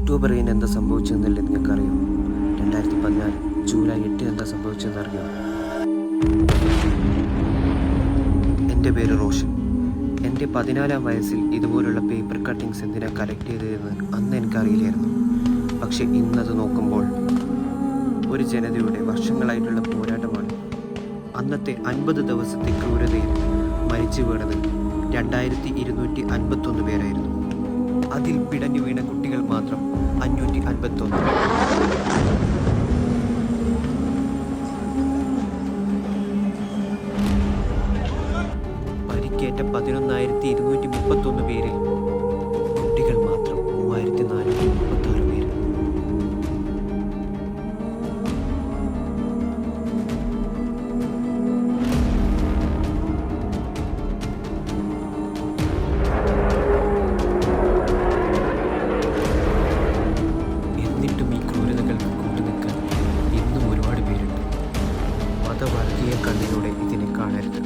October 7 എന്താ സംഭവിച്ചതെന്നല്ലേ നിങ്ങൾക്കറിയോ? 2014 July 8 എന്താ സംഭവിച്ചതെന്നറിയോ? എൻ്റെ പേര് റോഷൻ. എൻ്റെ 14-ാം വയസ്സിൽ ഇതുപോലുള്ള പേപ്പർ കട്ടിങ്സ് എന്തിനാണ് കളക്ട് ചെയ്തതെന്ന് അന്ന് എനിക്കറിയില്ലായിരുന്നു. പക്ഷേ ഇന്നത് നോക്കുമ്പോൾ ഒരു ജനതയുടെ വർഷങ്ങളായിട്ടുള്ള പോരാട്ടമാണ്. അന്നത്തെ 50 ദിവസത്തെ ക്രൂരതയിൽ മരിച്ചു വീണത് 2251 പേരായിരുന്നു. അതിൽ പിടഞ്ഞു വീണ കുട്ടികൾ മാത്രം 551. പരിക്കേറ്റ 11,231 പേരിൽ കുട്ടികൾ മാത്രം 3,436 പേര്. എന്നിട്ടും ഈ ക്രൂരതകൾക്ക് കൂട്ടുനിൽക്കാൻ ഇന്നും ഒരുപാട് പേരുണ്ട്. മതവർഗീയ കണ്ണിലൂടെ ഇതിനെ കാണരുത്.